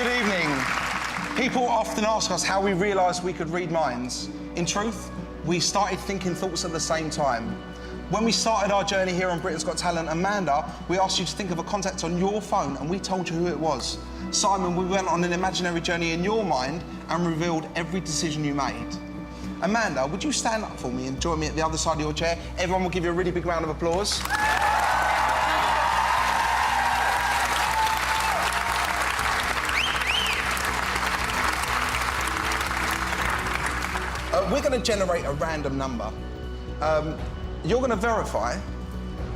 Good evening. People often ask us how we realised we could read minds. In truth, we started thinking thoughts at the same time. When we started our journey here on Britain's Got Talent, Amanda, we asked you to think of a contact on your phone and we told you who it was. Simon, we went on an imaginary journey in your mind and revealed every decision you made. Amanda, would you stand up for me and join me at the other side of your chair? Everyone will give you a really big round of applause. We're going to generate a random number. You're going to verify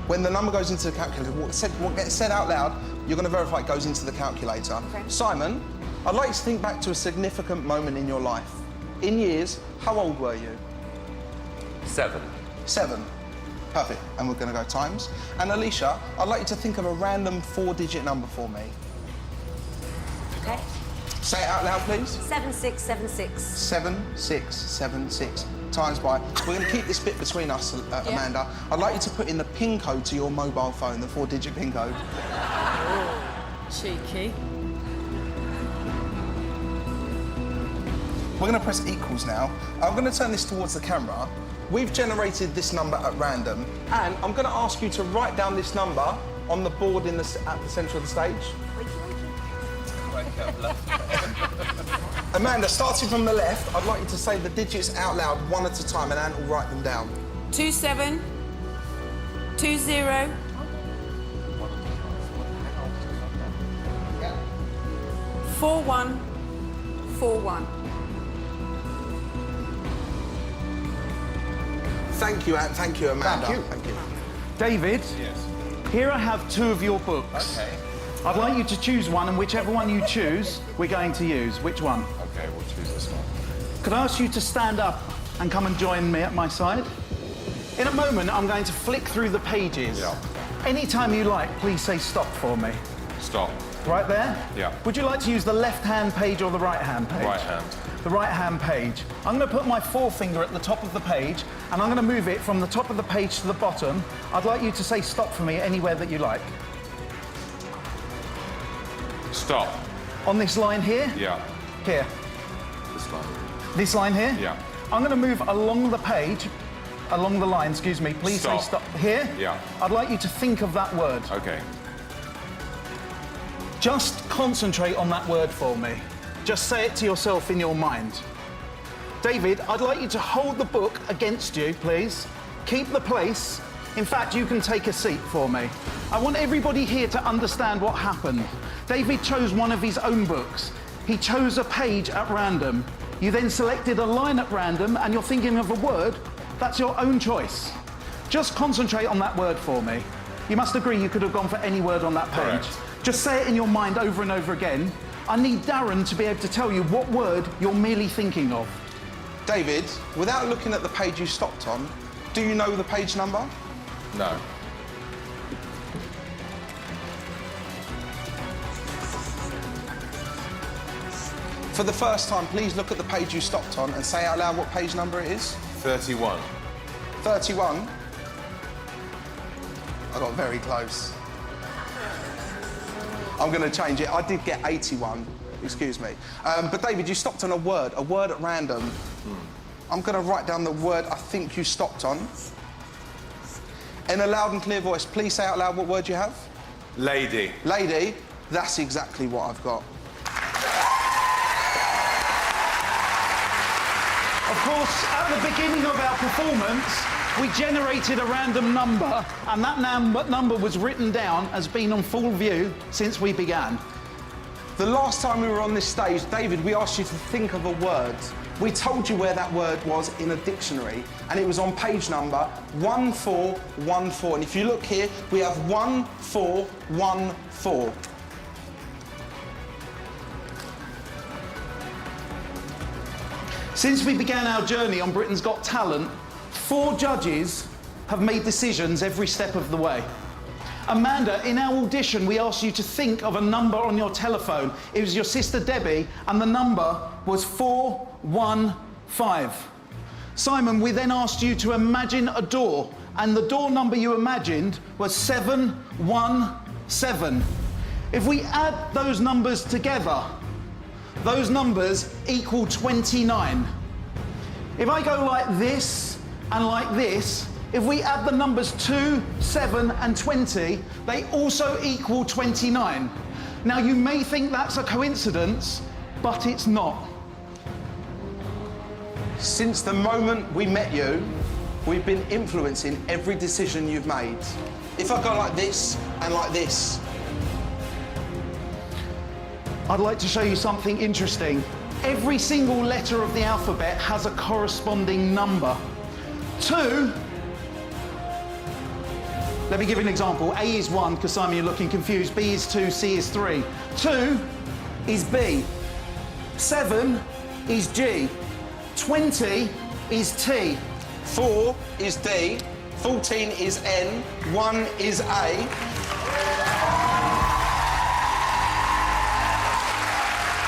when the number goes into the calculator. What gets said out loud, you're going to verify it goes into the calculator. Okay. Simon, I'd like you to think back to a significant moment in your life. In years, how old were you? 7. 7. Perfect. And we're going to go times. And Alicia, I'd like you to think of a random 4-digit number for me. Okay. Say it out loud, please. 7676. 7676 times by. We're going to keep this bit between us, Amanda. I'd like you to put in the PIN code to your mobile phone, the 4-digit PIN code. Cheeky. We're going to press equals now. I'm going to turn this towards the camera. We've generated this number at random, and I'm going to ask you to write down this number on the board at the centre of the stage. Amanda, starting from the left, I'd like you to say the digits out loud one at a time and Anne will write them down. 27 20 41 41. Thank you, Anne. Thank you, Amanda. Thank you. Thank you. David, Yes. here I have 2 of your books. Okay. I'd like you to choose one, and whichever one you choose, we're going to use. Which one? Okay, we'll choose this one. Could I ask you to stand up and come and join me at my side? In a moment, I'm going to flick through the pages. Yeah. Anytime you like, please say stop for me. Stop. Right there? Yeah. Would you like to use the left-hand page or the right-hand page? Right hand. The right-hand page. I'm going to put my forefinger at the top of the page, and I'm going to move it from the top of the page to the bottom. I'd like you to say stop for me anywhere that you like. Stop. On this line here? Yeah. Here. This one. This line here? Yeah. I'm going to move along the page, along the line, excuse me. Please Stop. say stop. Here? Yeah. I'd like you to think of that word. Okay. Just concentrate on that word for me. Just say it to yourself in your mind. David, I'd like you to hold the book against you, please. Keep the place. In fact, you can take a seat for me. I want everybody here to understand what happened. David chose one of his own books. He chose a page at random. You then selected a line at random and you're thinking of a word. That's your own choice. Just concentrate on that word for me. You must agree you could have gone for any word on that page. Correct. Just say it in your mind over and over again. I need Darren to be able to tell you what word you're merely thinking of. David, without looking at the page you stopped on, do you know the page number? No. For the first time, please look at the page you stopped on and say out loud what page number it is. 31. 31. I got very close. I'm going to change it. I did get 81. Excuse me. But David, you stopped on a word at random. I'm going to write down the word I think you stopped on. In a loud and clear voice, please say out loud what word you have. Lady. Lady, that's exactly what I've got. Of course, at the beginning of our performance, we generated a random number, and that number was written down as being on full view since we began. The last time we were on this stage, David, we asked you to think of a word. We told you where that word was in a dictionary, and it was on page number 1414. And if you look here, we have 1414. Since we began our journey on Britain's Got Talent, 4 judges have made decisions every step of the way. Amanda, in our audition, we asked you to think of a number on your telephone. It was your sister Debbie, and the number was 415. Simon, we then asked you to imagine a door, and the door number you imagined was 717. If we add those numbers together, those numbers equal 29. If I go like this and like this, if we add the numbers 2, 7 and 20, they also equal 29. Now, you may think that's a coincidence, but it's not. Since the moment we met you, we've been influencing every decision you've made. If I go like this and like this. I'd like to show you something interesting. Every single letter of the alphabet has a corresponding number. 2, let me give you an example. A is 1, because Simon, you're looking confused. B is 2, C is 3. 2 is B. 7 is G. 20 is T. 4 is D. 14 is N. 1 is A.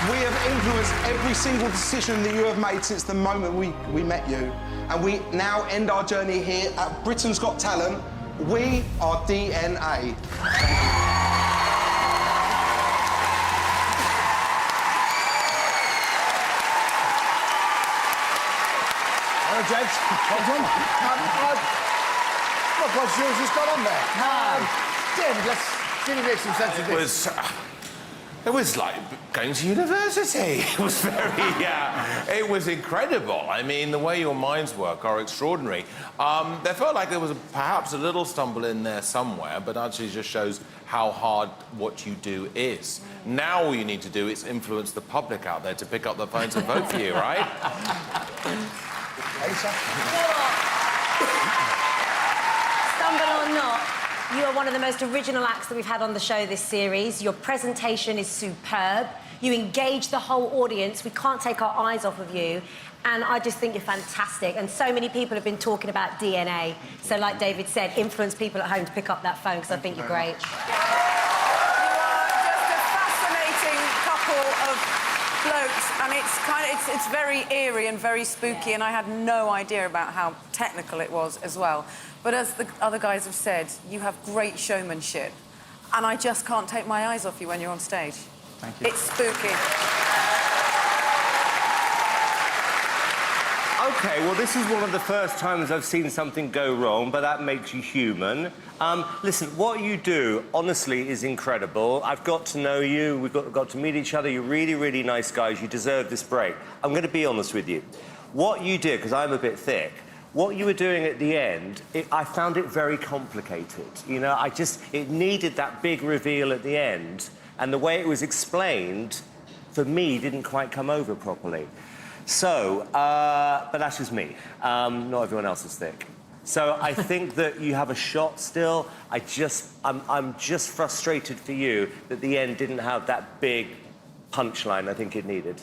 We have influenced every single decision that you have made since the moment we met you. And we now end our journey here at Britain's Got Talent. We are DNA. Hello, gents. Welcome. Look what yours has got on there. David, let's really make some sense of this. It was like going to university. It was very, it was incredible. I mean, the way your minds work are extraordinary. There felt like there was perhaps a little stumble in there somewhere, but actually just shows how hard what you do is. Now all you need to do is influence the public out there to pick up the phones and vote for you, right? Stumble or not, you are one of the most original acts that we've had on the show this series. Your presentation is superb. You engage the whole audience. We can't take our eyes off of you. And I just think you're fantastic. And so many people have been talking about DNA. So like David said, influence people at home to pick up that phone, because I think you're great. You are just a fascinating couple of blokes, and it's very eerie and very spooky, and I had no idea about how technical it was as well. But as the other guys have said, you have great showmanship, and I just can't take my eyes off you when you're on stage. Thank you. It's spooky. OK, well, this is one of the first times I've seen something go wrong, but that makes you human. Listen, what you do, honestly, is incredible. I've got to know you. We've got to meet each other. You're really, really nice guys. You deserve this break. I'm going to be honest with you. What you did, because I'm a bit thick, what you were doing at the end, I found it very complicated. You know, it needed that big reveal at the end, and the way it was explained, for me, didn't quite come over properly. So, but that's just me. Not everyone else is thick. So I think that you have a shot still. I'm just frustrated for you that the end didn't have that big punchline I think it needed.